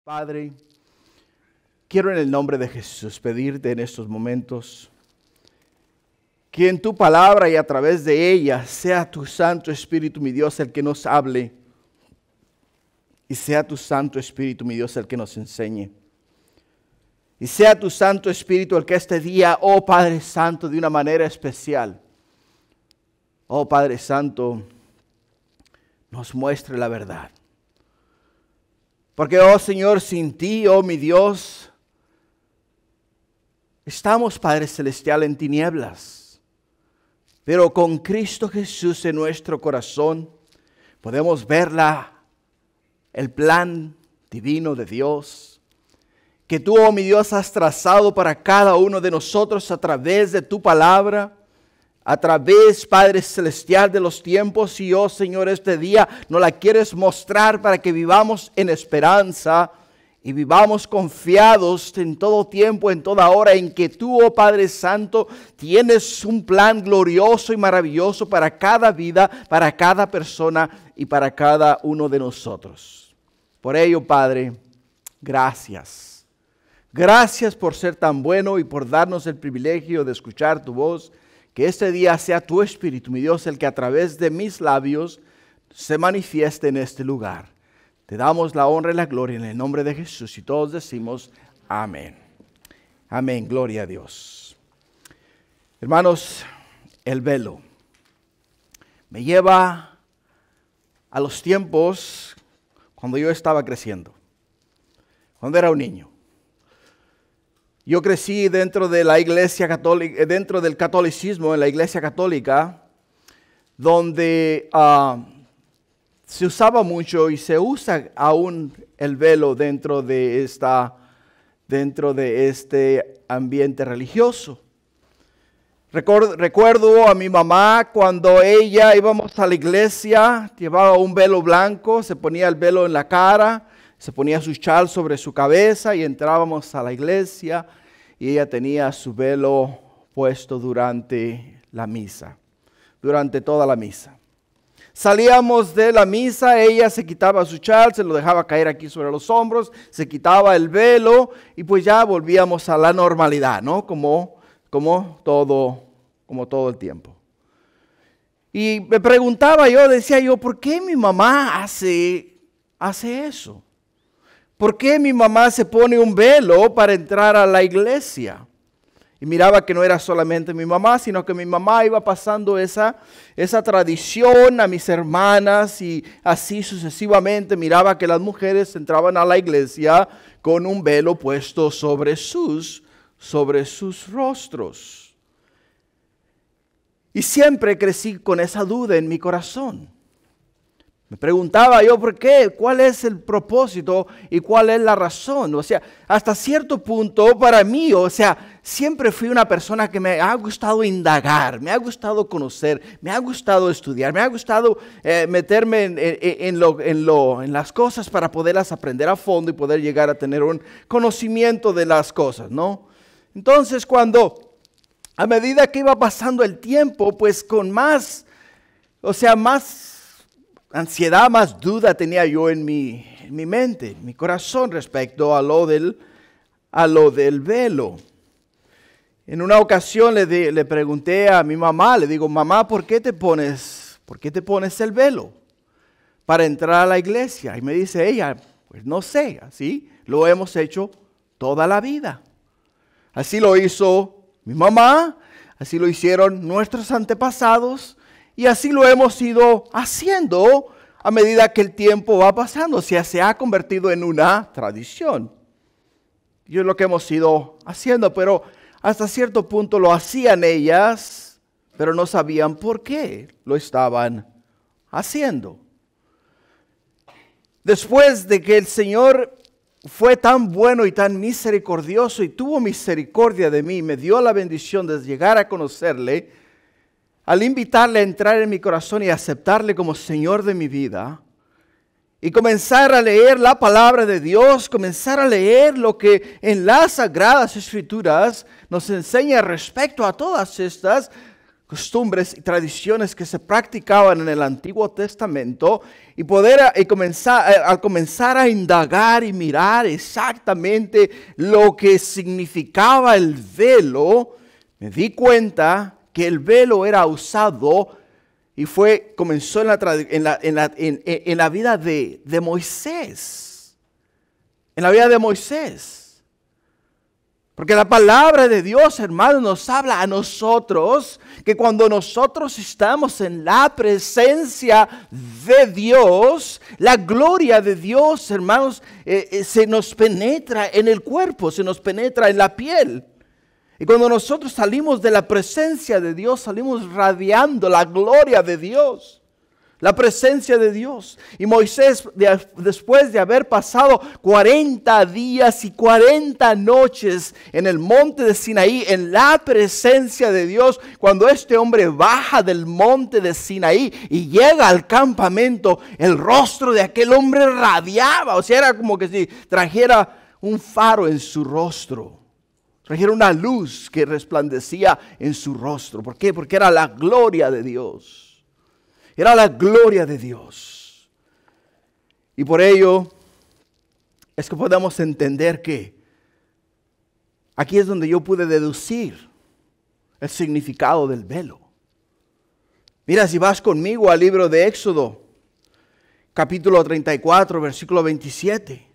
Padre, quiero en el nombre de Jesús pedirte en estos momentos que en tu palabra y a través de ella sea tu Santo Espíritu, mi Dios, el que nos hable, y sea tu Santo Espíritu, mi Dios, el que nos enseñe. Y sea tu Santo Espíritu el que este día, oh Padre Santo, de una manera especial, oh Padre Santo, nos muestre la verdad. Porque, oh Señor, sin ti, oh mi Dios, estamos, Padre Celestial, en tinieblas. Pero con Cristo Jesús en nuestro corazón, podemos ver el plan divino de Dios, que tú, oh mi Dios, has trazado para cada uno de nosotros a través de tu palabra, a través, Padre Celestial, de los tiempos. Y, oh Señor, este día nos la quieres mostrar para que vivamos en esperanza y vivamos confiados en todo tiempo, en toda hora, en que tú, oh Padre Santo, tienes un plan glorioso y maravilloso para cada vida, para cada persona y para cada uno de nosotros. Por ello, Padre, gracias. Gracias por ser tan bueno y por darnos el privilegio de escuchar tu voz. Que este día sea tu Espíritu, mi Dios, el que a través de mis labios se manifieste en este lugar. Te damos la honra y la gloria en el nombre de Jesús y todos decimos amén. Amén, gloria a Dios. Hermanos, el velo me lleva a los tiempos cuando yo estaba creciendo, cuando era un niño. Yo crecí dentro de la iglesia católica, dentro del catolicismo, en la iglesia católica, donde se usaba mucho y se usa aún el velo dentro de este ambiente religioso. Recuerdo a mi mamá cuando ella íbamos a la iglesia, llevaba un velo blanco, se ponía el velo en la cara, se ponía su chal sobre su cabeza y entrábamos a la iglesia y ella tenía su velo puesto durante la misa, durante toda la misa. Salíamos de la misa, ella se quitaba su chal, se lo dejaba caer aquí sobre los hombros, se quitaba el velo y pues ya volvíamos a la normalidad, ¿no? Como todo el tiempo. Y me preguntaba yo, decía yo, ¿por qué mi mamá hace eso? ¿Por qué mi mamá se pone un velo para entrar a la iglesia? Y miraba que no era solamente mi mamá, sino que mi mamá iba pasando esa tradición a mis hermanas y así sucesivamente. Miraba que las mujeres entraban a la iglesia con un velo puesto sobre sus rostros. Y siempre crecí con esa duda en mi corazón. Me preguntaba yo por qué, cuál es el propósito y cuál es la razón. O sea, hasta cierto punto para mí, siempre fui una persona que me ha gustado indagar, me ha gustado conocer, me ha gustado estudiar, me ha gustado meterme en las cosas para poderlas aprender a fondo y poder llegar a tener un conocimiento de las cosas, ¿no? Entonces, a medida que iba pasando el tiempo, pues con más ansiedad, más duda tenía yo en mi mente, en mi corazón respecto a lo del velo. En una ocasión le pregunté a mi mamá, le digo, mamá, ¿por qué te pones el velo para entrar a la iglesia? Y me dice ella, pues no sé, así lo hemos hecho toda la vida. Así lo hizo mi mamá, así lo hicieron nuestros antepasados. Y así lo hemos ido haciendo a medida que el tiempo va pasando. O sea, se ha convertido en una tradición. Y es lo que hemos ido haciendo, pero hasta cierto punto lo hacían ellas, pero no sabían por qué lo estaban haciendo. Después de que el Señor fue tan bueno y tan misericordioso y tuvo misericordia de mí, me dio la bendición de llegar a conocerle, al invitarle a entrar en mi corazón y aceptarle como Señor de mi vida, y comenzar a leer la palabra de Dios, comenzar a leer lo que en las Sagradas Escrituras nos enseña respecto a todas estas, costumbres y tradiciones que se practicaban en el Antiguo Testamento y al comenzar a indagar y mirar exactamente lo que significaba el velo, me di cuenta que el velo era usado y comenzó en la vida de Moisés. En la vida de Moisés. Porque la palabra de Dios, hermanos, nos habla a nosotros que cuando nosotros estamos en la presencia de Dios, la gloria de Dios, hermanos, se nos penetra en el cuerpo, se nos penetra en la piel. Y cuando nosotros salimos de la presencia de Dios, salimos radiando la gloria de Dios. La presencia de Dios. Y Moisés, después de haber pasado 40 días y 40 noches en el monte de Sinaí, en la presencia de Dios, cuando este hombre baja del monte de Sinaí y llega al campamento, el rostro de aquel hombre radiaba. O sea, era como que si trajera un faro en su rostro. Trajera una luz que resplandecía en su rostro. ¿Por qué? Porque era la gloria de Dios. Era la gloria de Dios. Y por ello es que podemos entender que aquí es donde yo pude deducir el significado del velo. Mira, si vas conmigo al libro de Éxodo, capítulo 34, versículo 27.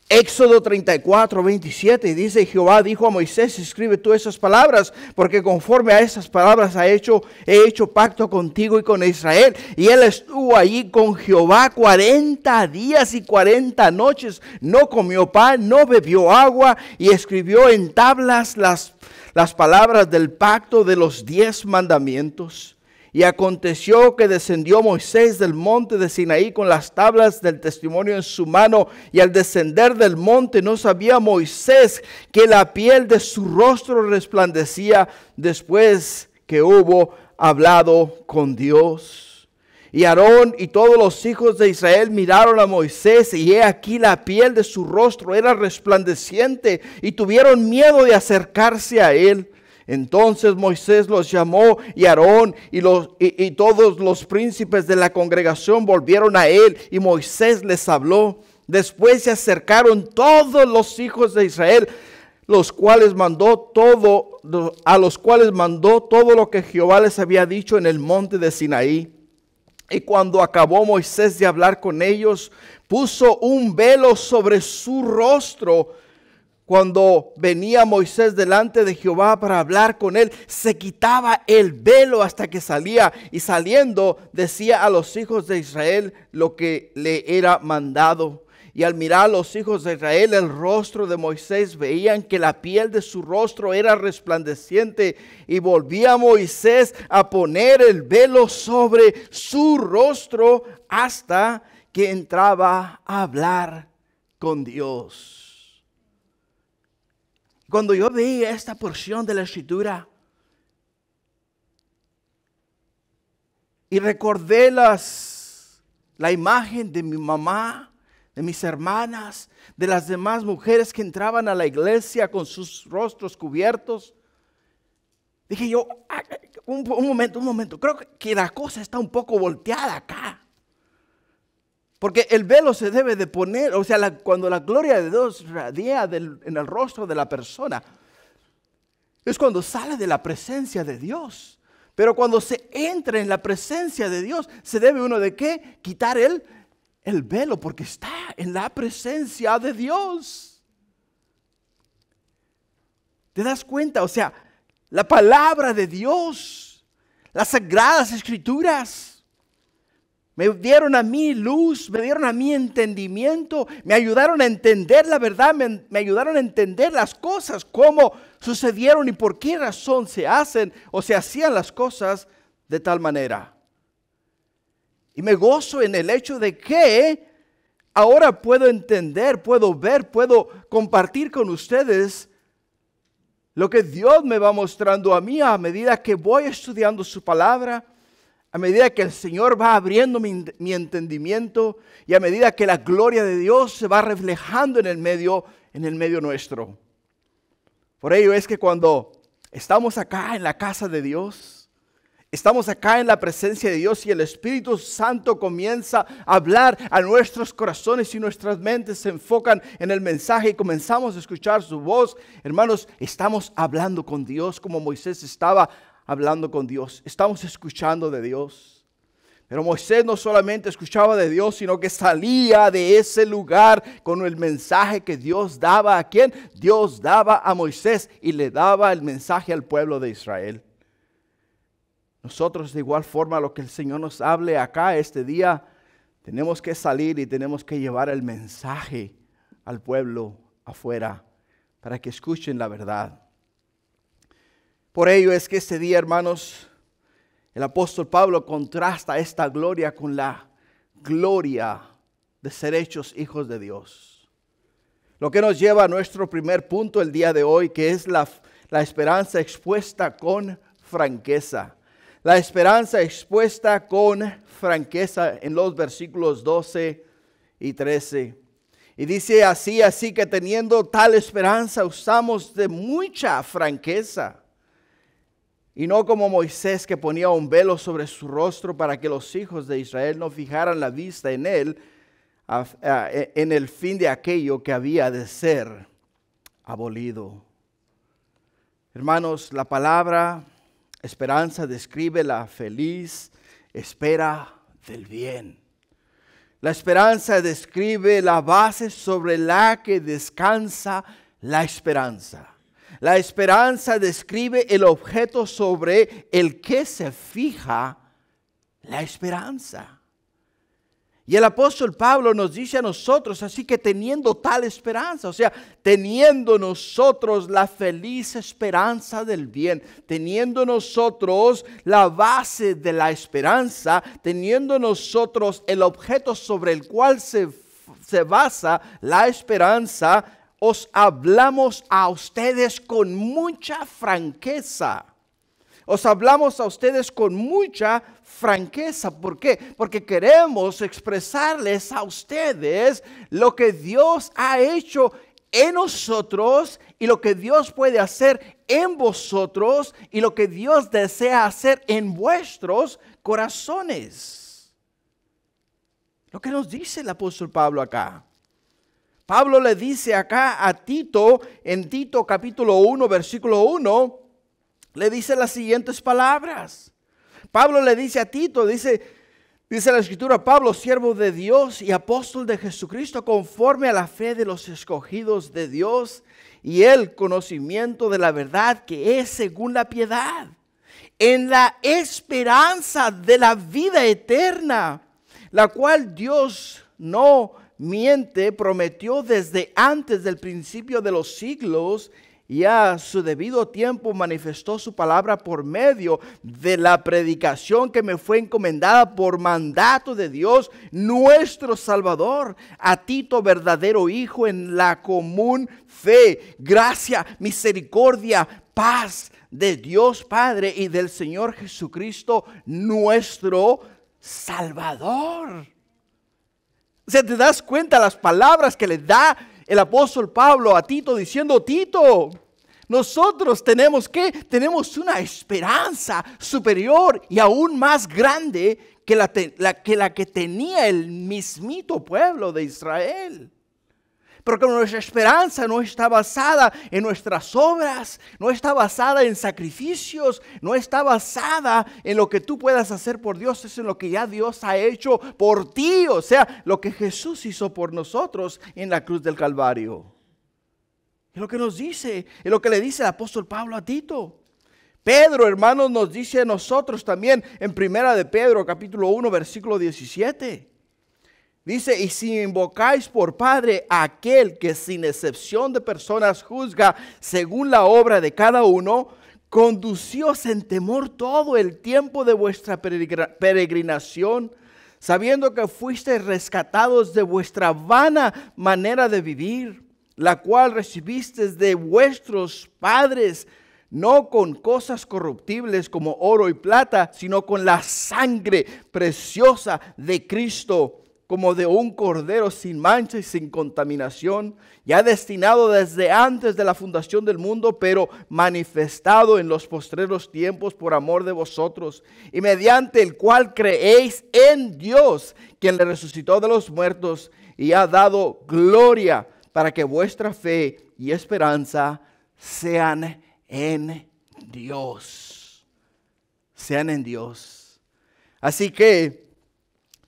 Éxodo 34, 27, dice: Jehová dijo a Moisés, escribe tú esas palabras, porque conforme a esas palabras he hecho pacto contigo y con Israel. Y él estuvo allí con Jehová 40 días y 40 noches, no comió pan, no bebió agua, y escribió en tablas las palabras del pacto de los 10 mandamientos. Y aconteció que descendió Moisés del monte de Sinaí con las tablas del testimonio en su mano, y al descender del monte no sabía Moisés que la piel de su rostro resplandecía después que hubo hablado con Dios. Y Aarón y todos los hijos de Israel miraron a Moisés, y he aquí la piel de su rostro era resplandeciente, y tuvieron miedo de acercarse a él. Entonces Moisés los llamó, y Aarón y todos los príncipes de la congregación volvieron a él, y Moisés les habló. Después se acercaron todos los hijos de Israel, a los cuales mandó todo lo que Jehová les había dicho en el monte de Sinaí. Y cuando acabó Moisés de hablar con ellos, puso un velo sobre su rostro. Cuando venía Moisés delante de Jehová para hablar con él, se quitaba el velo hasta que salía, y saliendo decía a los hijos de Israel lo que le era mandado. Y al mirar a los hijos de Israel el rostro de Moisés, veían que la piel de su rostro era resplandeciente, y volvía Moisés a poner el velo sobre su rostro hasta que entraba a hablar con Dios. Cuando yo veía esta porción de la Escritura y recordé la imagen de mi mamá, de mis hermanas, de las demás mujeres que entraban a la iglesia con sus rostros cubiertos, dije yo, un momento, creo que la cosa está un poco volteada acá. Porque el velo se debe de poner, o sea, cuando la gloria de Dios radia en el rostro de la persona, es cuando sale de la presencia de Dios. Pero cuando se entra en la presencia de Dios, se debe uno de ¿qué? Quitar el velo, porque está en la presencia de Dios. ¿Te das cuenta? O sea, la palabra de Dios, las sagradas escrituras, me dieron a mí luz, me dieron a mí entendimiento, me ayudaron a entender la verdad, me ayudaron a entender las cosas, cómo sucedieron y por qué razón se hacen o se hacían las cosas de tal manera. Y me gozo en el hecho de que ahora puedo entender, puedo ver, puedo compartir con ustedes lo que Dios me va mostrando a mí a medida que voy estudiando su palabra, a medida que el Señor va abriendo mi entendimiento y a medida que la gloria de Dios se va reflejando en el medio nuestro. Por ello es que cuando Estamos acá en la casa de Dios. Estamos acá en la presencia de Dios y el Espíritu Santo comienza a hablar a nuestros corazones y nuestras mentes se enfocan en el mensaje y comenzamos a escuchar su voz. Hermanos, estamos hablando con Dios como Moisés estaba hablando con Dios. Estamos escuchando de Dios. Pero Moisés no solamente escuchaba de Dios, sino que salía de ese lugar con el mensaje que Dios daba. ¿A quién? Dios daba a Moisés y le daba el mensaje al pueblo de Israel. Nosotros de igual forma lo que el Señor nos hable acá este día, tenemos que salir y tenemos que llevar el mensaje al pueblo afuera para que escuchen la verdad. Por ello es que este día, hermanos, el apóstol Pablo contrasta esta gloria con la gloria de ser hechos hijos de Dios. Lo que nos lleva a nuestro primer punto el día de hoy, que es la esperanza expuesta con franqueza. La esperanza expuesta con franqueza en los versículos 12 y 13. Y dice así que teniendo tal esperanza usamos de mucha franqueza. Y no como Moisés que ponía un velo sobre su rostro para que los hijos de Israel no fijaran la vista en él, en el fin de aquello que había de ser abolido. Hermanos, la palabra esperanza describe la feliz espera del bien. La esperanza describe la base sobre la que descansa la esperanza. La esperanza describe el objeto sobre el que se fija la esperanza. Y el apóstol Pablo nos dice a nosotros, así que teniendo tal esperanza, o sea, teniendo nosotros la feliz esperanza del bien, teniendo nosotros la base de la esperanza, teniendo nosotros el objeto sobre el cual se basa la esperanza, os hablamos a ustedes con mucha franqueza. Os hablamos a ustedes con mucha franqueza. ¿Por qué? Porque queremos expresarles a ustedes lo que Dios ha hecho en nosotros y lo que Dios puede hacer en vosotros y lo que Dios desea hacer en vuestros corazones. Lo que nos dice el apóstol Pablo acá. Pablo le dice acá a Tito, en Tito capítulo 1, versículo 1, le dice las siguientes palabras. Pablo le dice a Tito, dice la escritura, Pablo, siervo de Dios y apóstol de Jesucristo, conforme a la fe de los escogidos de Dios y el conocimiento de la verdad que es según la piedad, en la esperanza de la vida eterna, la cual Dios no miente, prometió desde antes del principio de los siglos y a su debido tiempo manifestó su palabra por medio de la predicación que me fue encomendada por mandato de Dios, nuestro Salvador, a Tito, verdadero hijo en la común fe, gracia, misericordia, paz de Dios Padre y del Señor Jesucristo, nuestro Salvador. O sea, ¿te das cuenta las palabras que le da el apóstol Pablo a Tito diciendo, Tito, nosotros tenemos una esperanza superior y aún más grande que la que tenía el mismito pueblo de Israel? Porque nuestra esperanza no está basada en nuestras obras, no está basada en sacrificios, no está basada en lo que tú puedas hacer por Dios, es en lo que ya Dios ha hecho por ti, o sea, lo que Jesús hizo por nosotros en la cruz del Calvario. Es lo que nos dice, es lo que le dice el apóstol Pablo a Tito. Pedro, hermanos, nos dice a nosotros también en primera de Pedro, capítulo 1, versículo 17. Dice, y si invocáis por Padre a aquel que sin excepción de personas juzga según la obra de cada uno, conducíos en temor todo el tiempo de vuestra peregrinación, sabiendo que fuisteis rescatados de vuestra vana manera de vivir, la cual recibisteis de vuestros padres, no con cosas corruptibles como oro y plata, sino con la sangre preciosa de Cristo, como de un cordero sin mancha y sin contaminación, ya destinado desde antes de la fundación del mundo, pero manifestado en los postreros tiempos por amor de vosotros, y mediante el cual creéis en Dios, quien le resucitó de los muertos y ha dado gloria, para que vuestra fe y esperanza sean en Dios. Sean en Dios. Así que,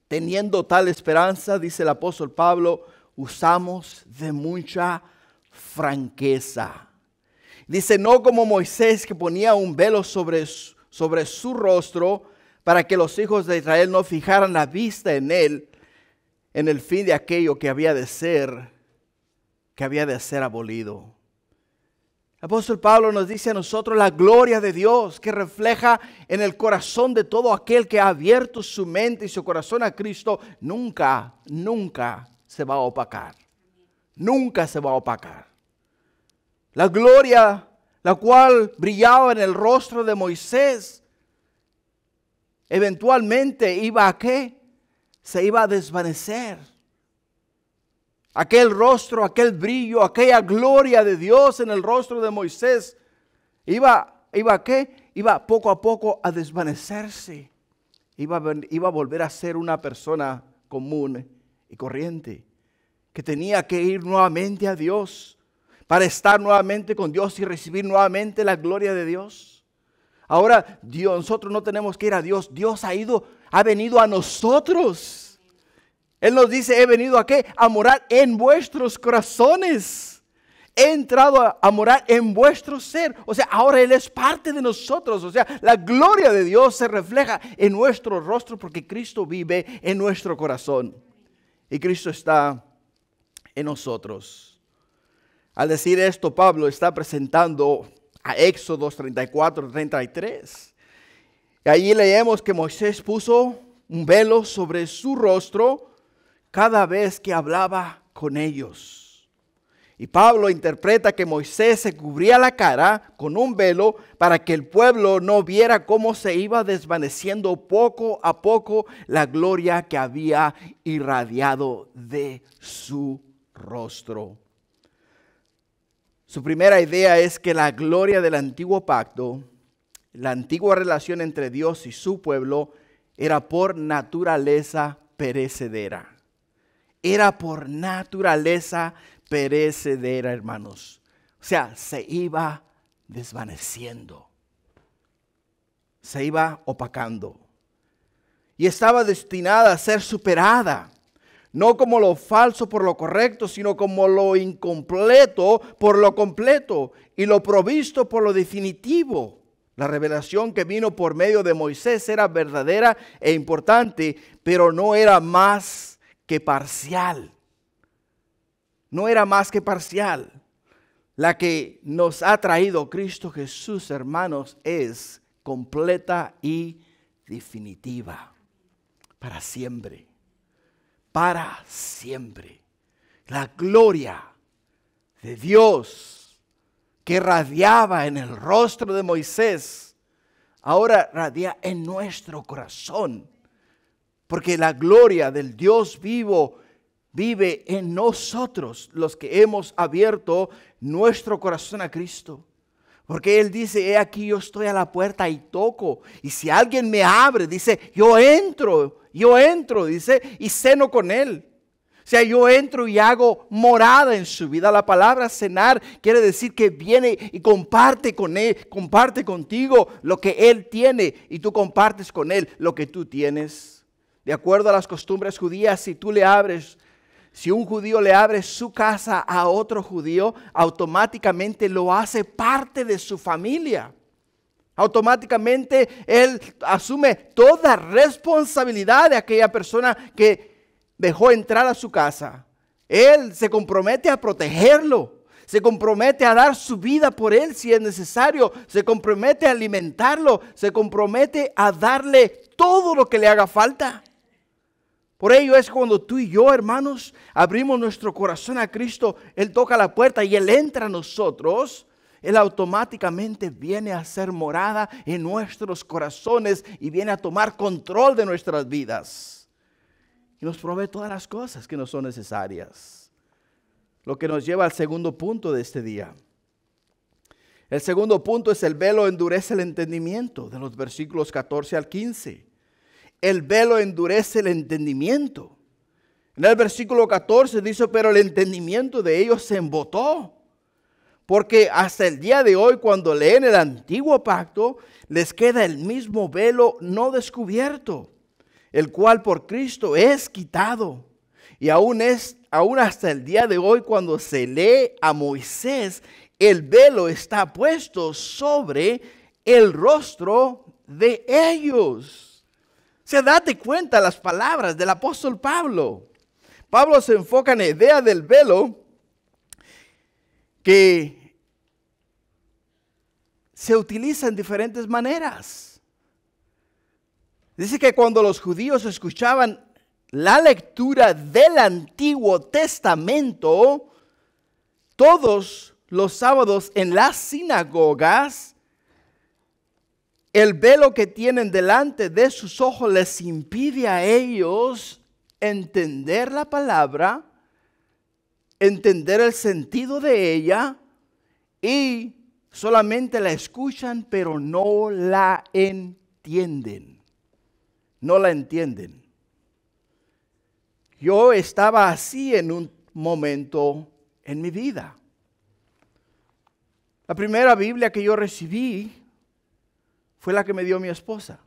teniendo tal esperanza, dice el apóstol Pablo, usamos de mucha franqueza. Dice, no como Moisés, que ponía un velo sobre su rostro para que los hijos de Israel no fijaran la vista en él, en el fin de aquello que había de ser abolido. El apóstol Pablo nos dice a nosotros la gloria de Dios que refleja en el corazón de todo aquel que ha abierto su mente y su corazón a Cristo, nunca se va a opacar. Nunca se va a opacar. La gloria, la cual brillaba en el rostro de Moisés, eventualmente iba a ¿qué? Se iba a desvanecer. Aquel rostro, aquel brillo, aquella gloria de Dios en el rostro de Moisés, iba ¿a qué? Iba poco a poco a desvanecerse. Iba a volver a ser una persona común y corriente, que tenía que ir nuevamente a Dios para estar nuevamente con Dios y recibir nuevamente la gloria de Dios. Ahora nosotros no tenemos que ir a Dios. Dios ha venido a nosotros. Él nos dice, he venido ¿a qué? A morar en vuestros corazones. He entrado a morar en vuestro ser. O sea, ahora Él es parte de nosotros. O sea, la gloria de Dios se refleja en nuestro rostro porque Cristo vive en nuestro corazón. Y Cristo está en nosotros. Al decir esto, Pablo está presentando a Éxodo 34-33. Y allí leemos que Moisés puso un velo sobre su rostro cada vez que hablaba con ellos. Y Pablo interpreta que Moisés se cubría la cara con un velo para que el pueblo no viera cómo se iba desvaneciendo poco a poco la gloria que había irradiado de su rostro. Su primera idea es que la gloria del antiguo pacto, la antigua relación entre Dios y su pueblo, era por naturaleza perecedera. Era por naturaleza perecedera, hermanos. O sea, se iba desvaneciendo. Se iba opacando. Y estaba destinada a ser superada. No como lo falso por lo correcto, sino como lo incompleto por lo completo. Y lo provisto por lo definitivo. La revelación que vino por medio de Moisés era verdadera e importante, pero no era más que parcial. No era más que parcial. La que nos ha traído Cristo Jesús, hermanos, es completa y definitiva. Para siempre. Para siempre. La gloria de Dios que radiaba en el rostro de Moisés, ahora radia en nuestro corazón. Porque la gloria del Dios vivo vive en nosotros, los que hemos abierto nuestro corazón a Cristo. Porque Él dice, he aquí yo estoy a la puerta y toco. Y si alguien me abre, dice, yo entro, dice, y ceno con Él. O sea, yo entro y hago morada en su vida. La palabra cenar quiere decir que viene y comparte con Él, comparte contigo lo que Él tiene y tú compartes con Él lo que tú tienes. De acuerdo a las costumbres judías, si un judío le abre su casa a otro judío, automáticamente lo hace parte de su familia. Automáticamente él asume toda responsabilidad de aquella persona que dejó entrar a su casa. Él se compromete a protegerlo. Se compromete a dar su vida por él si es necesario. Se compromete a alimentarlo. Se compromete a darle todo lo que le haga falta. Por ello es cuando tú y yo, hermanos, abrimos nuestro corazón a Cristo, Él toca la puerta y Él entra a nosotros, Él automáticamente viene a hacer morada en nuestros corazones y viene a tomar control de nuestras vidas. y nos provee todas las cosas que nos son necesarias. Lo que nos lleva al segundo punto de este día. El segundo punto es el velo endurece el entendimiento, de los versículos 14 al 15. El velo endurece el entendimiento. En el versículo 14 dice, pero el entendimiento de ellos se embotó. Porque hasta el día de hoy, cuando leen el antiguo pacto, les queda el mismo velo no descubierto, el cual por Cristo es quitado. Y aún hasta el día de hoy, cuando se lee a Moisés, el velo está puesto sobre el rostro de ellos. O sea, date cuenta las palabras del apóstol Pablo. Pablo se enfoca en la idea del velo que se utiliza en diferentes maneras. Dice que cuando los judíos escuchaban la lectura del Antiguo Testamento, todos los sábados en las sinagogas, el velo que tienen delante de sus ojos les impide a ellos entender la palabra, entender el sentido de ella, y solamente la escuchan pero no la entienden. No la entienden. Yo estaba así en un momento en mi vida. La primera Biblia que yo recibí fue la que me dio mi esposa.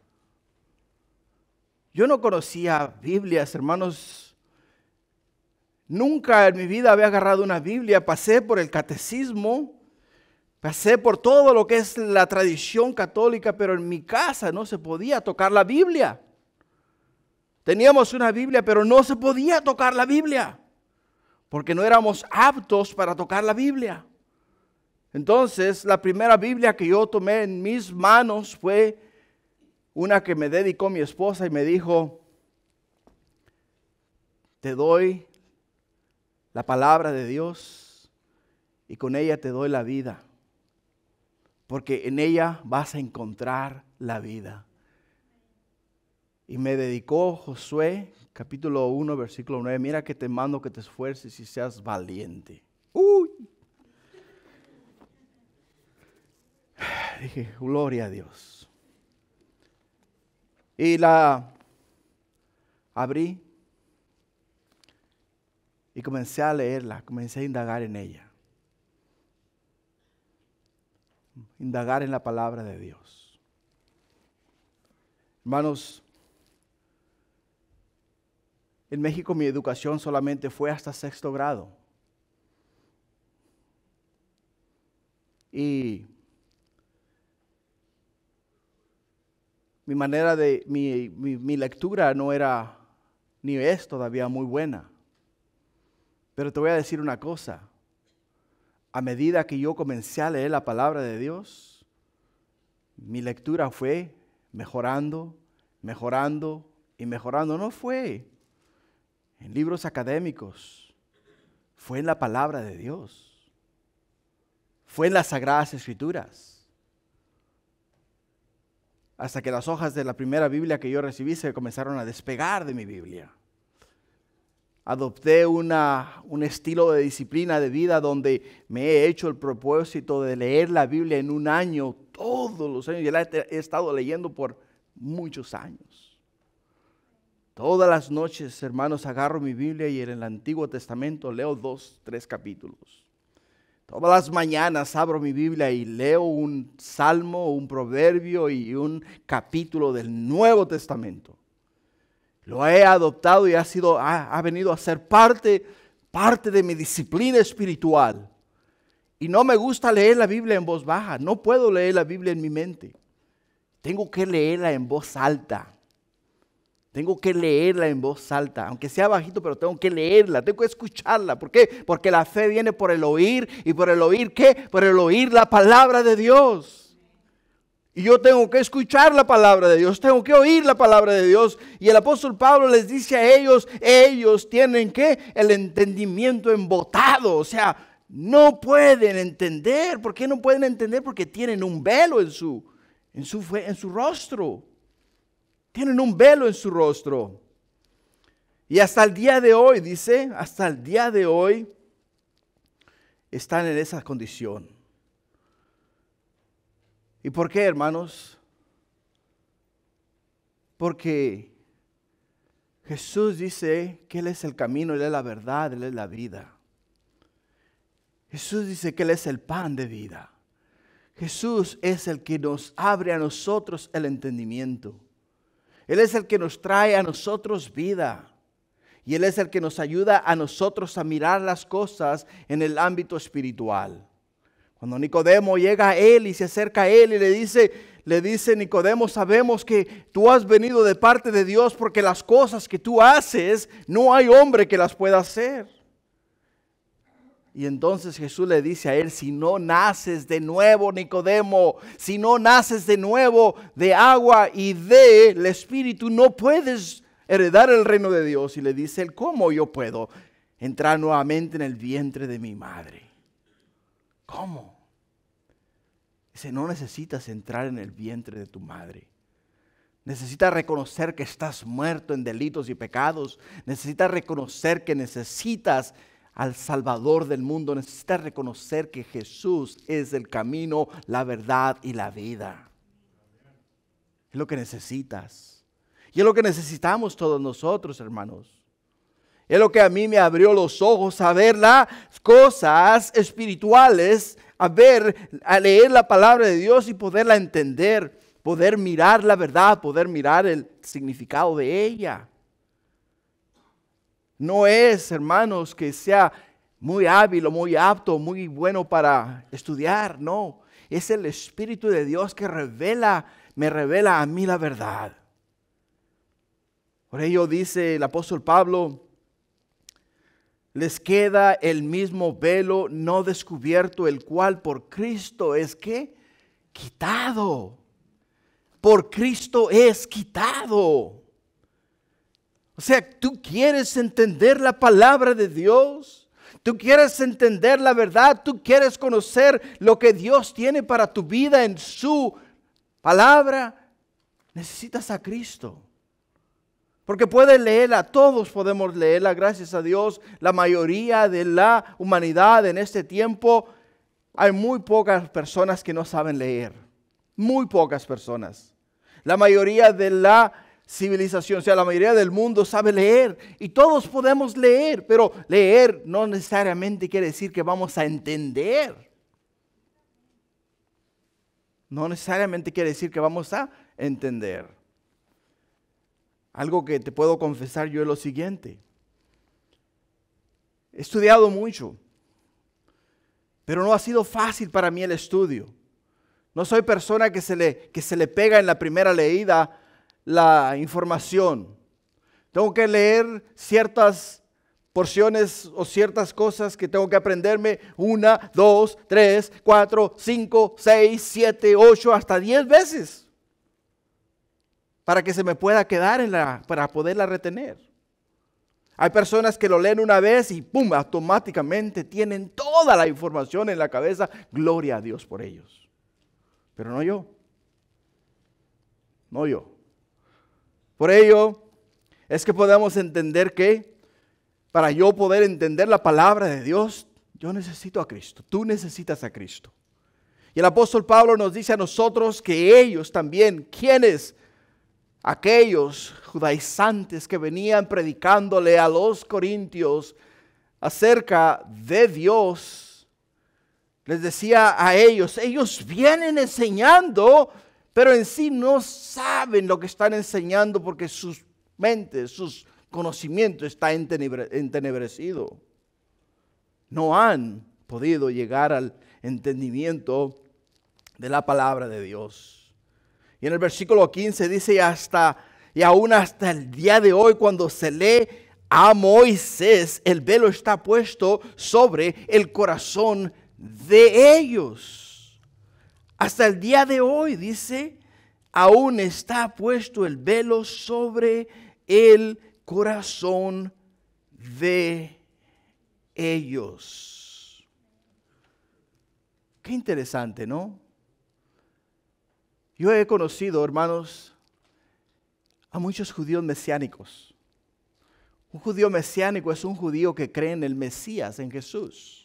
Yo no conocía Biblias, hermanos. Nunca en mi vida había agarrado una Biblia. Pasé por el catecismo, pasé por todo lo que es la tradición católica, pero en mi casa no se podía tocar la Biblia. Teníamos una Biblia, pero no se podía tocar la Biblia, porque no éramos aptos para tocar la Biblia. Entonces, la primera Biblia que yo tomé en mis manos fue una que me dedicó mi esposa y me dijo, te doy la palabra de Dios y con ella te doy la vida, porque en ella vas a encontrar la vida. Y me dedicó Josué, capítulo 1, versículo 9, mira que te mando que te esfuerces y seas valiente. ¡Uy! Dije, gloria a Dios. Y la abrí y comencé a leerla, comencé a indagar en ella. Indagar en la palabra de Dios. Hermanos, en México mi educación solamente fue hasta 6º grado. Y mi manera de, mi lectura no era, ni es todavía muy buena. Pero te voy a decir una cosa. A medida que yo comencé a leer la palabra de Dios, mi lectura fue mejorando, mejorando y mejorando. No fue en libros académicos, fue en la palabra de Dios. Fue en las Sagradas Escrituras. Hasta que las hojas de la primera Biblia que yo recibí se comenzaron a despegar de mi Biblia. Adopté un estilo de disciplina de vida donde me he hecho el propósito de leer la Biblia en un año, todos los años. Ya la he estado leyendo por muchos años. Todas las noches, hermanos, agarro mi Biblia y en el Antiguo Testamento leo 2, 3 capítulos. Todas las mañanas abro mi Biblia y leo un salmo, un proverbio y un capítulo del Nuevo Testamento. Lo he adoptado y ha venido a ser parte de mi disciplina espiritual. Y no me gusta leer la Biblia en voz baja. No puedo leer la Biblia en mi mente. Tengo que leerla en voz alta. Tengo que leerla en voz alta, aunque sea bajito, pero tengo que leerla, tengo que escucharla. ¿Por qué? Porque la fe viene por el oír. ¿Y por el oír qué? Por el oír la palabra de Dios. Y yo tengo que escuchar la palabra de Dios, tengo que oír la palabra de Dios. Y el apóstol Pablo les dice a ellos tienen que el entendimiento embotado. O sea, no pueden entender. ¿Por qué no pueden entender? Porque tienen un velo en su rostro. Tienen un velo en su rostro. Y hasta el día de hoy, dice, hasta el día de hoy están en esa condición. ¿Y por qué, hermanos? Porque Jesús dice que Él es el camino, Él es la verdad, Él es la vida. Jesús dice que Él es el pan de vida. Jesús es el que nos abre a nosotros el entendimiento. Él es el que nos trae a nosotros vida. Y Él es el que nos ayuda a nosotros a mirar las cosas en el ámbito espiritual. Cuando Nicodemo llega a Él y se acerca a Él y le dice Nicodemo, sabemos que tú has venido de parte de Dios porque las cosas que tú haces no hay hombre que las pueda hacer. Y entonces Jesús le dice a él, si no naces de nuevo, Nicodemo, si no naces de nuevo de agua y del Espíritu, no puedes heredar el reino de Dios. Y le dice él, ¿cómo yo puedo entrar nuevamente en el vientre de mi madre? ¿Cómo? Dice, no necesitas entrar en el vientre de tu madre. Necesitas reconocer que estás muerto en delitos y pecados. Necesitas reconocer que necesitas al Salvador del mundo. Necesitas reconocer que Jesús es el camino, la verdad y la vida. Es lo que necesitas. Y es lo que necesitamos todos nosotros, hermanos. Es lo que a mí me abrió los ojos a ver las cosas espirituales, a leer la palabra de Dios y poderla entender, poder mirar la verdad, poder mirar el significado de ella. No es, hermanos, que sea muy hábil o muy apto, muy bueno para estudiar, no. Es el Espíritu de Dios que me revela a mí la verdad. Por ello dice el apóstol Pablo, les queda el mismo velo no descubierto, el cual por Cristo es ¿qué? Quitado. Por Cristo es quitado. O sea, tú quieres entender la palabra de Dios. Tú quieres entender la verdad. Tú quieres conocer lo que Dios tiene para tu vida en su palabra. Necesitas a Cristo. Porque puedes leerla, todos podemos leerla, gracias a Dios. La mayoría de la humanidad en este tiempo, hay muy pocas personas que no saben leer. Muy pocas personas. La mayoría de la civilización, o sea, la mayoría del mundo sabe leer. Y todos podemos leer, pero leer no necesariamente quiere decir que vamos a entender. No necesariamente quiere decir que vamos a entender. Algo que te puedo confesar yo es lo siguiente. He estudiado mucho, pero no ha sido fácil para mí el estudio. No soy persona que se le pega en la primera leída la información. Tengo que leer ciertas porciones o ciertas cosas que tengo que aprenderme 1, 2, 3, 4, 5, 6, 7, 8, hasta 10 veces. Para que se me pueda quedar para poderla retener. Hay personas que lo leen una vez y ¡pum! Automáticamente tienen toda la información en la cabeza. Gloria a Dios por ellos. Pero no yo. No yo. Por ello es que podemos entender que para yo poder entender la palabra de Dios, yo necesito a Cristo. Tú necesitas a Cristo. Y el apóstol Pablo nos dice a nosotros que ellos también, ¿quiénes? Aquellos judaizantes que venían predicándole a los corintios acerca de Dios, les decía a ellos vienen enseñando, pero en sí no saben lo que están enseñando porque sus mentes, sus conocimientos está entenebrecido. No han podido llegar al entendimiento de la palabra de Dios. Y en el versículo 15 dice, y aún hasta el día de hoy, cuando se lee a Moisés, el velo está puesto sobre el corazón de ellos. Hasta el día de hoy, dice, aún está puesto el velo sobre el corazón de ellos. Qué interesante, ¿no? Yo he conocido, hermanos, a muchos judíos mesiánicos. Un judío mesiánico es un judío que cree en el Mesías, en Jesús.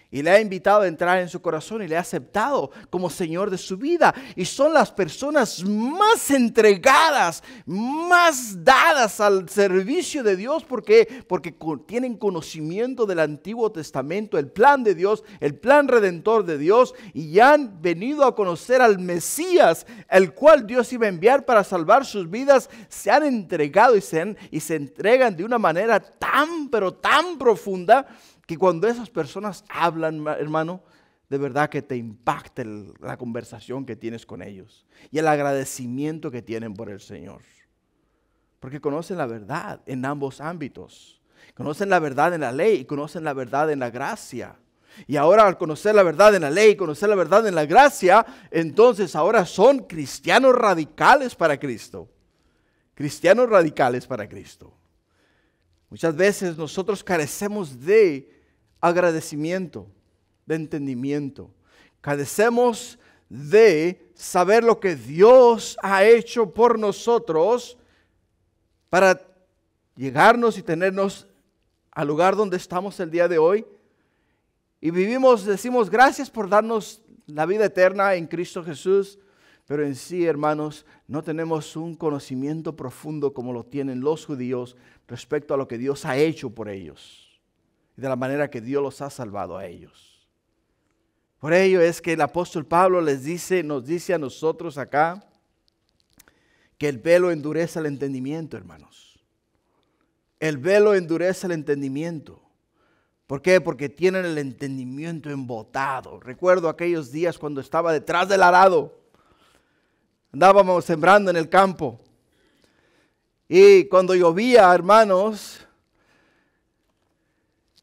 Y le ha invitado a entrar en su corazón y le ha aceptado como Señor de su vida. Y son las personas más entregadas, más dadas al servicio de Dios. ¿Por qué? Porque tienen conocimiento del Antiguo Testamento, el plan de Dios, el plan redentor de Dios. Y ya han venido a conocer al Mesías, el cual Dios iba a enviar para salvar sus vidas. Se han entregado y se entregan de una manera tan, pero tan profunda, que cuando esas personas hablan, hermano, de verdad que te impacta la conversación que tienes con ellos y el agradecimiento que tienen por el Señor. Porque conocen la verdad en ambos ámbitos. Conocen la verdad en la ley y conocen la verdad en la gracia. Y ahora, al conocer la verdad en la ley y conocer la verdad en la gracia, entonces ahora son cristianos radicales para Cristo. Cristianos radicales para Cristo. Muchas veces nosotros carecemos de agradecimiento, de entendimiento. Carecemos de saber lo que Dios ha hecho por nosotros para llegarnos y tenernos al lugar donde estamos el día de hoy. Y decimos gracias por darnos la vida eterna en Cristo Jesús. Pero en sí, hermanos, no tenemos un conocimiento profundo como lo tienen los judíos respecto a lo que Dios ha hecho por ellos y de la manera que Dios los ha salvado a ellos. Por ello es que el apóstol Pablo nos dice a nosotros acá que el velo endurece el entendimiento, hermanos. El velo endurece el entendimiento. ¿Por qué? Porque tienen el entendimiento embotado. Recuerdo aquellos días cuando estaba detrás del arado. Andábamos sembrando en el campo. Y cuando llovía, hermanos,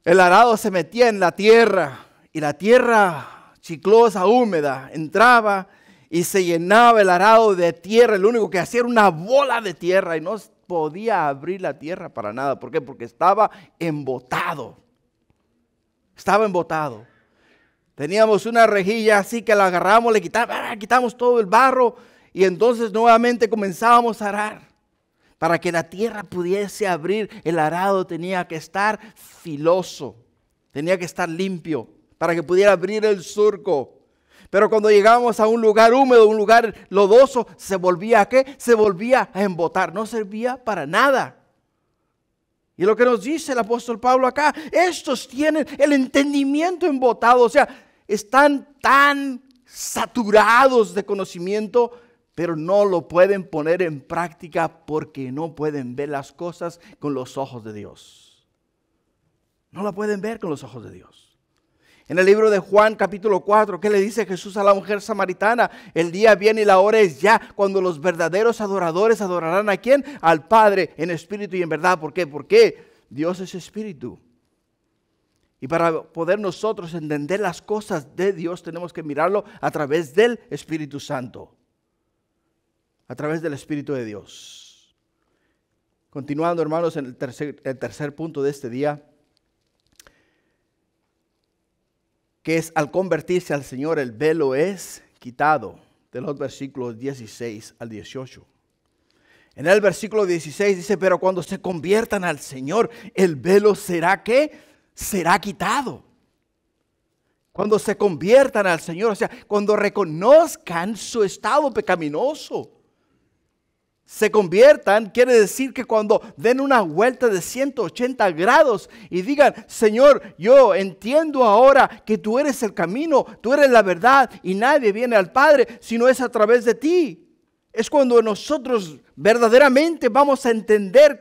el arado se metía en la tierra. Y la tierra chiclosa, húmeda, entraba y se llenaba el arado de tierra. Lo único que hacía era una bola de tierra y no podía abrir la tierra para nada. ¿Por qué? Porque estaba embotado. Estaba embotado. Teníamos una rejilla así que la agarramos, le quitamos todo el barro. Y entonces nuevamente comenzábamos a arar. Para que la tierra pudiese abrir, el arado tenía que estar filoso. Tenía que estar limpio para que pudiera abrir el surco. Pero cuando llegábamos a un lugar húmedo, un lugar lodoso, ¿se volvía a qué? Se volvía a embotar. No servía para nada. Y lo que nos dice el apóstol Pablo acá, estos tienen el entendimiento embotado. O sea, están tan saturados de conocimiento, pero no lo pueden poner en práctica porque no pueden ver las cosas con los ojos de Dios. No la pueden ver con los ojos de Dios. En el libro de Juan capítulo 4, ¿qué le dice Jesús a la mujer samaritana? El día viene y la hora es ya, cuando los verdaderos adoradores adorarán ¿a quién? Al Padre en espíritu y en verdad. ¿Por qué? Porque Dios es espíritu. Y para poder nosotros entender las cosas de Dios tenemos que mirarlo a través del Espíritu Santo. A través del Espíritu de Dios. Continuando, hermanos, en el tercer punto de este día, que es al convertirse al Señor, el velo es quitado, de los versículos 16 al 18. En el versículo 16 dice, pero cuando se conviertan al Señor, el velo será ¿qué? Será quitado. Cuando se conviertan al Señor, o sea, cuando reconozcan su estado pecaminoso. Se conviertan, quiere decir que cuando den una vuelta de 180 grados y digan, Señor, yo entiendo ahora que tú eres el camino, tú eres la verdad y nadie viene al Padre si no es a través de ti. Es cuando nosotros verdaderamente vamos a entender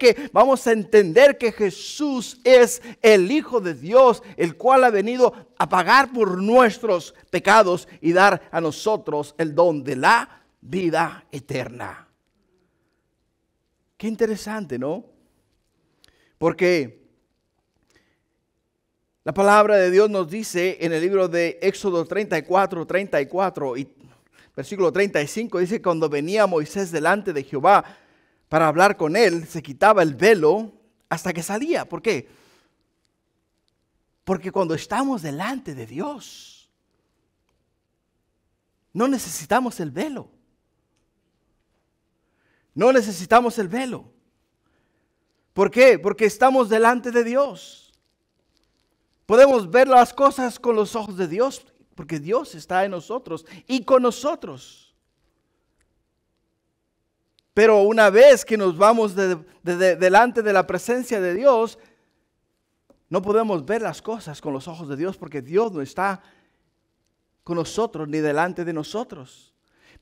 que Jesús es el Hijo de Dios, el cual ha venido a pagar por nuestros pecados y dar a nosotros el don de la vida eterna. Qué interesante, ¿no? Porque la palabra de Dios nos dice en el libro de Éxodo 34 y versículo 35, dice, cuando venía Moisés delante de Jehová para hablar con él, se quitaba el velo hasta que salía. ¿Por qué? Porque cuando estamos delante de Dios, no necesitamos el velo. No necesitamos el velo. ¿Por qué? Porque estamos delante de Dios. Podemos ver las cosas con los ojos de Dios, porque Dios está en nosotros y con nosotros. Pero una vez que nos vamos delante de la presencia de Dios, no podemos ver las cosas con los ojos de Dios, porque Dios no está con nosotros ni delante de nosotros.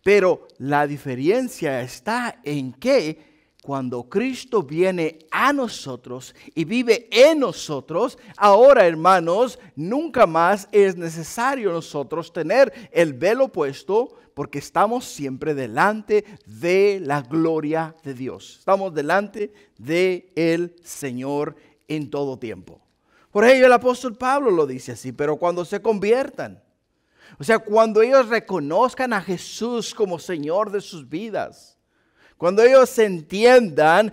Pero la diferencia está en que cuando Cristo viene a nosotros y vive en nosotros, ahora, hermanos, nunca más es necesario nosotros tener el velo puesto, porque estamos siempre delante de la gloria de Dios. Estamos delante del Señor en todo tiempo. Por ello el apóstol Pablo lo dice así: pero cuando se conviertan, o sea, cuando ellos reconozcan a Jesús como Señor de sus vidas, cuando ellos entiendan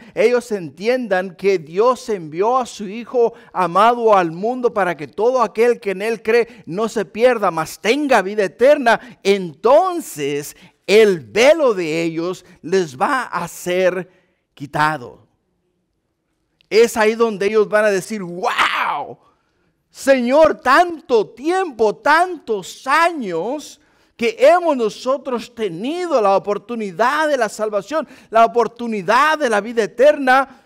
que Dios envió a su Hijo amado al mundo para que todo aquel que en Él cree no se pierda, mas tenga vida eterna, entonces el velo de ellos les va a ser quitado. Es ahí donde ellos van a decir: ¡wow! Señor, tanto tiempo, tantos años que hemos nosotros tenido la oportunidad de la salvación, la oportunidad de la vida eterna,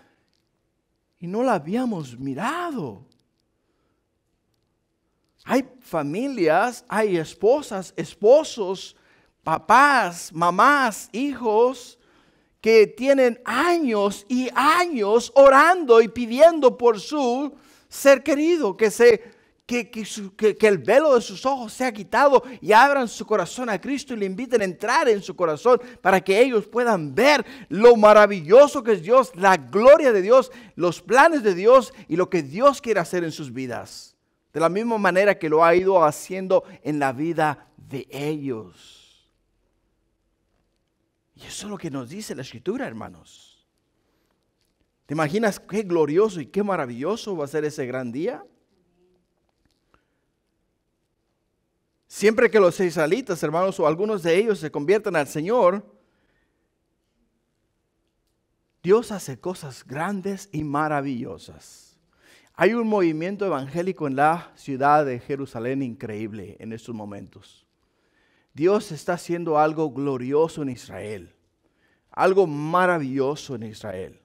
y no la habíamos mirado. Hay familias, hay esposas, esposos, papás, mamás, hijos, que tienen años y años orando y pidiendo por su ser querido, que el velo de sus ojos sea quitado y abran su corazón a Cristo y le inviten a entrar en su corazón para que ellos puedan ver lo maravilloso que es Dios, la gloria de Dios, los planes de Dios y lo que Dios quiere hacer en sus vidas. De la misma manera que lo ha ido haciendo en la vida de ellos. Y eso es lo que nos dice la Escritura, hermanos. ¿Te imaginas qué glorioso y qué maravilloso va a ser ese gran día? Siempre que los israelitas, hermanos, o algunos de ellos se conviertan al Señor, Dios hace cosas grandes y maravillosas. Hay un movimiento evangélico en la ciudad de Jerusalén increíble en estos momentos. Dios está haciendo algo glorioso en Israel, algo maravilloso en Israel.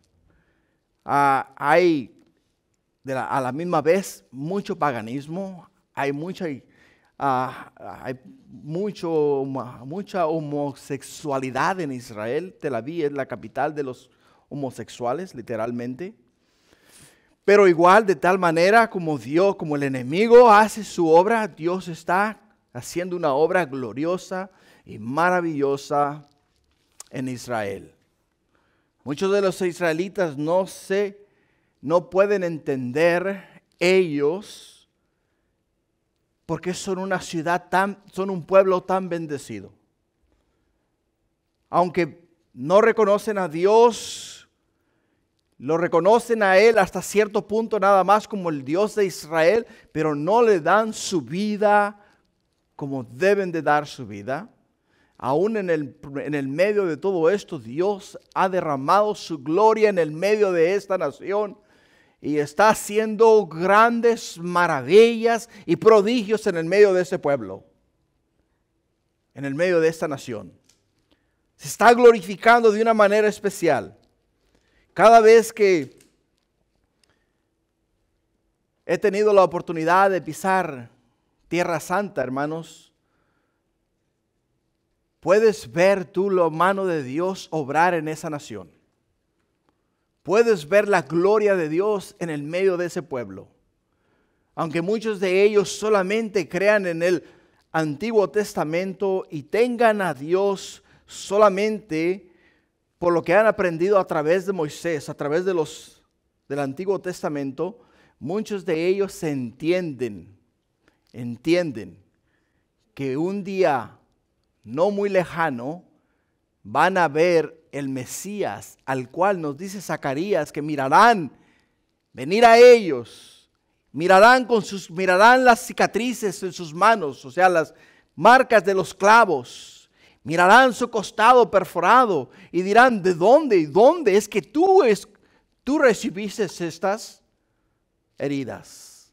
Hay a la misma vez mucho paganismo, hay mucha homosexualidad en Israel. Tel Aviv es la capital de los homosexuales, literalmente. Pero igual, de tal manera como Dios, como el enemigo hace su obra, Dios está haciendo una obra gloriosa y maravillosa en Israel. Muchos de los israelitas no pueden entender ellos, porque son un pueblo tan bendecido. Aunque no reconocen a Dios, lo reconocen a Él hasta cierto punto nada más como el Dios de Israel, pero no le dan su vida como deben de dar su vida. Aún en el medio de todo esto, Dios ha derramado su gloria en el medio de esta nación. Y está haciendo grandes maravillas y prodigios en el medio de ese pueblo, en el medio de esta nación. Se está glorificando de una manera especial. Cada vez que he tenido la oportunidad de pisar Tierra Santa, hermanos, puedes ver tú la mano de Dios obrar en esa nación. Puedes ver la gloria de Dios en el medio de ese pueblo. Aunque muchos de ellos solamente crean en el Antiguo Testamento y tengan a Dios solamente por lo que han aprendido a través de Moisés, a través del Antiguo Testamento, muchos de ellos entienden que un día no muy lejano van a ver el Mesías, al cual nos dice Zacarías que mirarán venir a ellos, mirarán las cicatrices en sus manos, o sea, las marcas de los clavos, mirarán su costado perforado y dirán: ¿de dónde? ¿Y dónde es que tú tú recibiste estas heridas.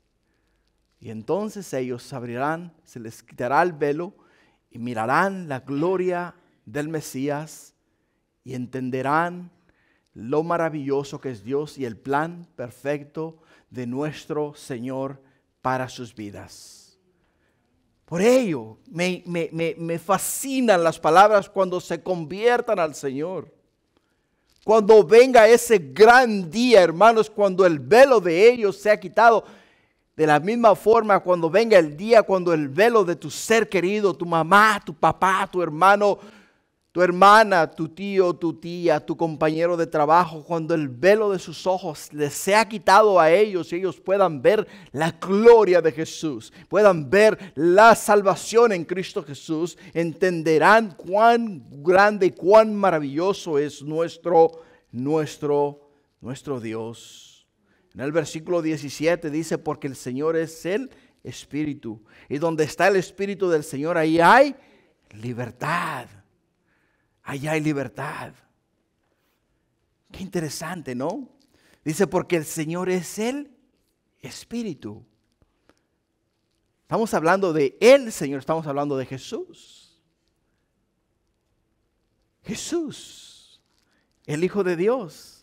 Y entonces ellos se abrirán, se les quitará el velo y mirarán la gloria del Mesías y entenderán lo maravilloso que es Dios y el plan perfecto de nuestro Señor para sus vidas. Por ello, me fascinan las palabras cuando se conviertan al Señor. Cuando venga ese gran día, hermanos, cuando el velo de ellos sea quitado. De la misma forma, cuando venga el día, cuando el velo de tu ser querido, tu mamá, tu papá, tu hermano, tu hermana, tu tío, tu tía, tu compañero de trabajo, cuando el velo de sus ojos les sea quitado a ellos y ellos puedan ver la gloria de Jesús, puedan ver la salvación en Cristo Jesús, entenderán cuán grande y cuán maravilloso es nuestro Dios. En el versículo 17 dice, porque el Señor es el Espíritu. Y donde está el Espíritu del Señor, ahí hay libertad. Ahí hay libertad. Qué interesante, ¿no? Dice, porque el Señor es el Espíritu. Estamos hablando de el Señor, estamos hablando de Jesús. Jesús, el Hijo de Dios.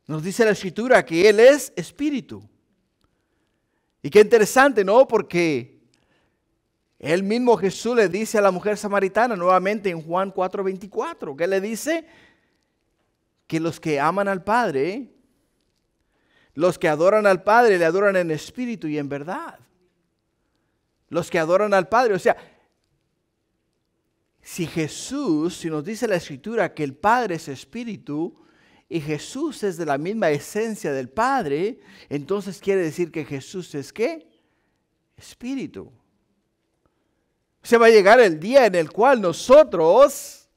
Nos dice la Escritura que Él es Espíritu. Y qué interesante, ¿no? Porque el mismo Jesús le dice a la mujer samaritana nuevamente en Juan 4:24, que le dice que los que aman al Padre, los que adoran al Padre, le adoran en espíritu y en verdad. Los que adoran al Padre, o sea, si nos dice la Escritura que el Padre es espíritu, y Jesús es de la misma esencia del Padre, entonces quiere decir que Jesús es ¿qué? Espíritu. Se va a llegar el día en el cual nosotros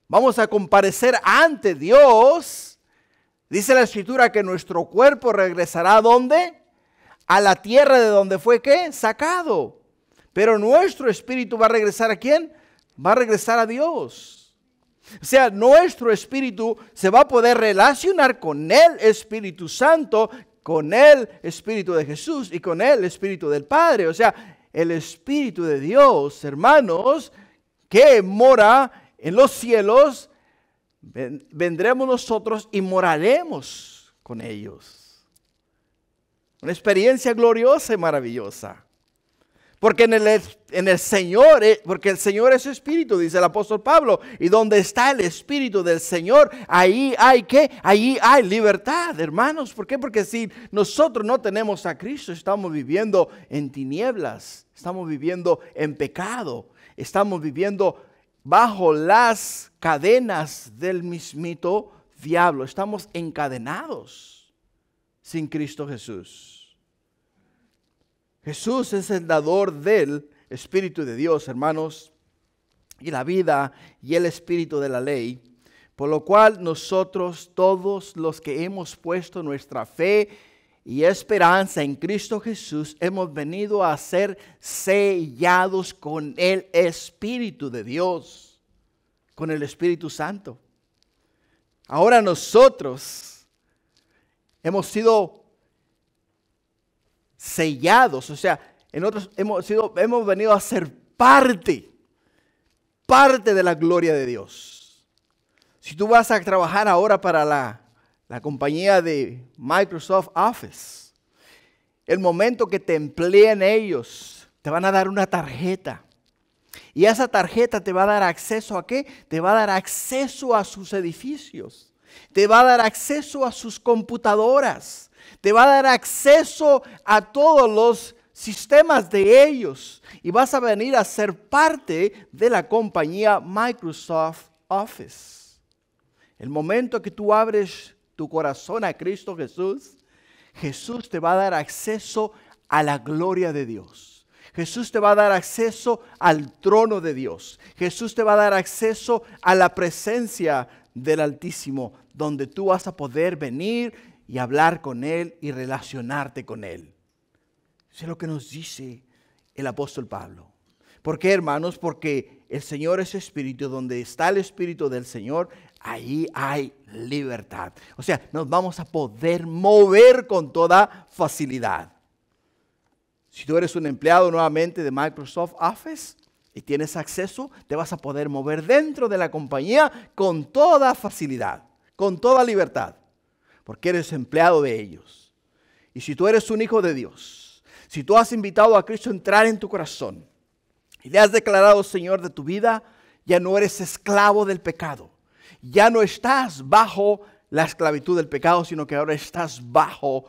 vamos a comparecer ante Dios. Dice la Escritura que nuestro cuerpo regresará ¿a dónde? A la tierra de donde fue ¿qué? Sacado. Pero nuestro espíritu va a regresar ¿a quién? Va a regresar a Dios. O sea, nuestro espíritu se va a poder relacionar con el Espíritu Santo, con el Espíritu de Jesús y con el Espíritu del Padre. O sea, el Espíritu de Dios, hermanos, que mora en los cielos, vendremos nosotros y moraremos con ellos. Una experiencia gloriosa y maravillosa. Porque en el Señor, porque el Señor es Espíritu, dice el apóstol Pablo. Y donde está el Espíritu del Señor, ahí hay ¿qué? Ahí hay libertad, hermanos. ¿Por qué? Porque si nosotros no tenemos a Cristo, estamos viviendo en tinieblas. Estamos viviendo en pecado. Estamos viviendo bajo las cadenas del mismito diablo. Estamos encadenados sin Cristo Jesús. Jesús es el dador del Espíritu de Dios, hermanos, y la vida y el Espíritu de la ley, por lo cual nosotros todos los que hemos puesto nuestra fe y esperanza en Cristo Jesús, hemos venido a ser sellados con el Espíritu de Dios, con el Espíritu Santo. Ahora nosotros hemos sido sellados, o sea, hemos venido a ser parte de la gloria de Dios. Si tú vas a trabajar ahora para la compañía de Microsoft Office, el momento que te empleen ellos, te van a dar una tarjeta. Y esa tarjeta te va a dar acceso ¿a qué? Te va a dar acceso a sus edificios. Te va a dar acceso a sus computadoras. Te va a dar acceso a todos los sistemas de ellos. Y vas a venir a ser parte de la compañía Microsoft Office. El momento que tú abres tu corazón a Cristo Jesús, Jesús te va a dar acceso a la gloria de Dios. Jesús te va a dar acceso al trono de Dios. Jesús te va a dar acceso a la presencia del Altísimo, donde tú vas a poder venir y hablar con Él y relacionarte con Él. Eso es lo que nos dice el apóstol Pablo. ¿Por qué, hermanos? Porque el Señor es Espíritu. Donde está el Espíritu del Señor, ahí hay libertad. O sea, nos vamos a poder mover con toda facilidad. Si tú eres un empleado nuevamente de Microsoft Office y tienes acceso, te vas a poder mover dentro de la compañía con toda facilidad, con toda libertad, porque eres empleado de ellos. Y si tú eres un hijo de Dios, si tú has invitado a Cristo a entrar en tu corazón y le has declarado Señor de tu vida, ya no eres esclavo del pecado. Ya no estás bajo la esclavitud del pecado, sino que ahora estás bajo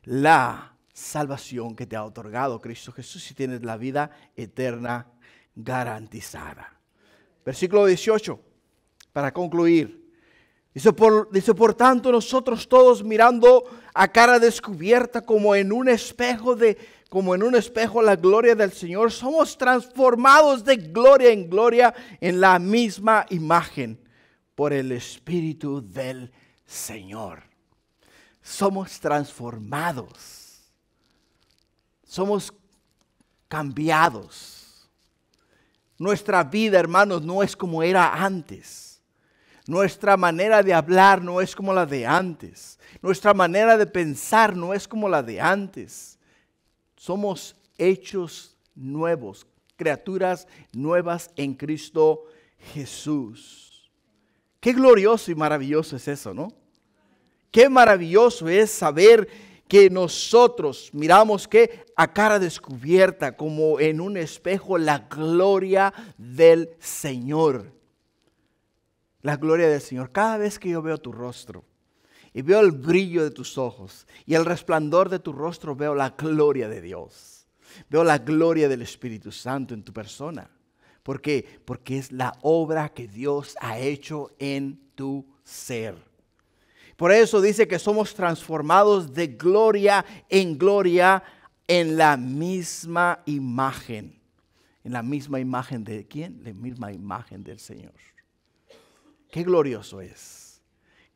la salvación que te ha otorgado Cristo Jesús y tienes la vida eterna garantizada. Versículo 18, para concluir. Dice, por tanto, nosotros todos mirando a cara descubierta como en un espejo la gloria del Señor, somos transformados de gloria en gloria en la misma imagen por el Espíritu del Señor. Somos transformados. Somos cambiados. Nuestra vida, hermanos, no es como era antes. Nuestra manera de hablar no es como la de antes. Nuestra manera de pensar no es como la de antes. Somos hechos nuevos, criaturas nuevas en Cristo Jesús. Qué glorioso y maravilloso es eso, ¿no? Qué maravilloso es saber que nosotros miramos que a cara descubierta, como en un espejo, la gloria del Señor. La gloria del Señor. Cada vez que yo veo tu rostro y veo el brillo de tus ojos y el resplandor de tu rostro, veo la gloria de Dios. Veo la gloria del Espíritu Santo en tu persona. ¿Por qué? Porque es la obra que Dios ha hecho en tu ser. Por eso dice que somos transformados de gloria en la misma imagen. ¿En la misma imagen de quién? La misma imagen del Señor. Qué glorioso es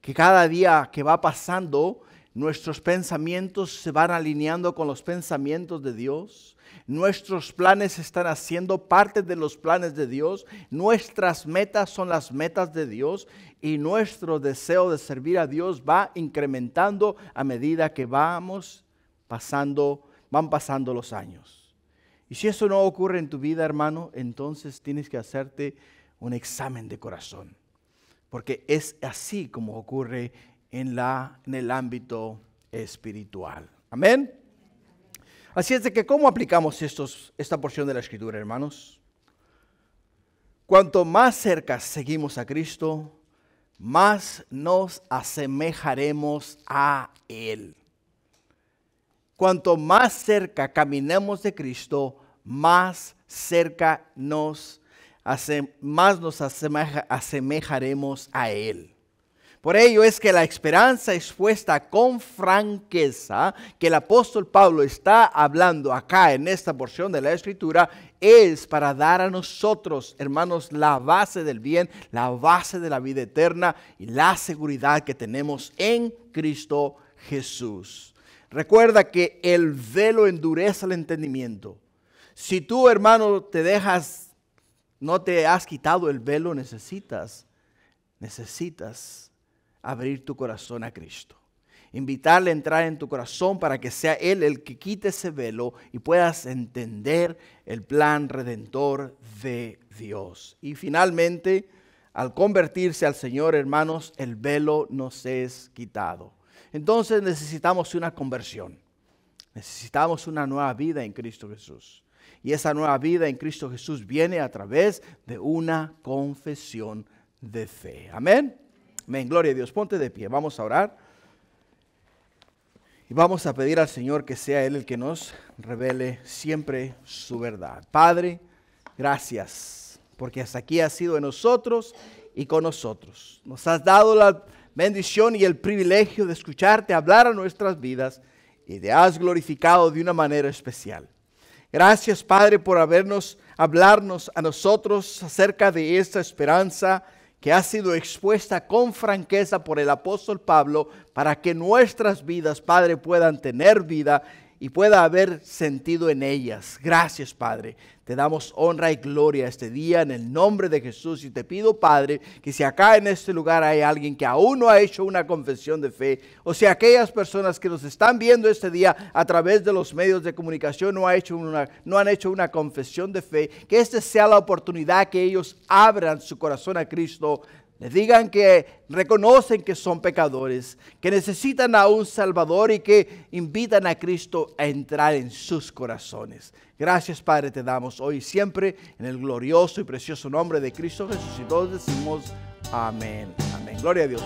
que cada día que va pasando, nuestros pensamientos se van alineando con los pensamientos de Dios. Nuestros planes están haciendo parte de los planes de Dios. Nuestras metas son las metas de Dios. Y nuestro deseo de servir a Dios va incrementando a medida que van pasando los años. Y si eso no ocurre en tu vida, hermano, entonces tienes que hacerte un examen de corazón. Porque es así como ocurre en el ámbito espiritual. Amén. Así es de que, ¿cómo aplicamos esta porción de la Escritura, hermanos? Cuanto más cerca seguimos a Cristo, más nos asemejaremos a Él. Cuanto más cerca caminemos de Cristo, más cerca nos asemejaremos a Él. Por ello es que la esperanza expuesta con franqueza que el apóstol Pablo está hablando acá en esta porción de la Escritura es para dar a nosotros, hermanos, la base del bien, la base de la vida eterna y la seguridad que tenemos en Cristo Jesús. Recuerda que el velo endurece el entendimiento. Si tú, hermano, no te has quitado el velo, necesitas abrir tu corazón a Cristo. Invitarle a entrar en tu corazón para que sea Él el que quite ese velo y puedas entender el plan redentor de Dios. Y finalmente, al convertirse al Señor, hermanos, el velo nos es quitado. Entonces necesitamos una conversión. Necesitamos una nueva vida en Cristo Jesús. Y esa nueva vida en Cristo Jesús viene a través de una confesión de fe. Amén. Amén. Gloria a Dios. Ponte de pie. Vamos a orar. Y vamos a pedir al Señor que sea Él el que nos revele siempre su verdad. Padre, gracias. Porque hasta aquí has sido en nosotros y con nosotros. Nos has dado la bendición y el privilegio de escucharte hablar a nuestras vidas. Y te has glorificado de una manera especial. Gracias, Padre, por hablarnos a nosotros acerca de esta esperanza que ha sido expuesta con franqueza por el apóstol Pablo para que nuestras vidas, Padre, puedan tener vida y pueda haber sentido en ellas. Gracias, Padre. Te damos honra y gloria este día en el nombre de Jesús. Y te pido, Padre, que si acá en este lugar hay alguien que aún no ha hecho una confesión de fe, o si aquellas personas que nos están viendo este día a través de los medios de comunicación no han hecho una confesión de fe, que esta sea la oportunidad que ellos abran su corazón a Cristo, les digan que reconocen que son pecadores, que necesitan a un Salvador y que invitan a Cristo a entrar en sus corazones. Gracias, Padre, te damos hoy y siempre en el glorioso y precioso nombre de Cristo Jesús. Y todos decimos amén. Amén. Gloria a Dios.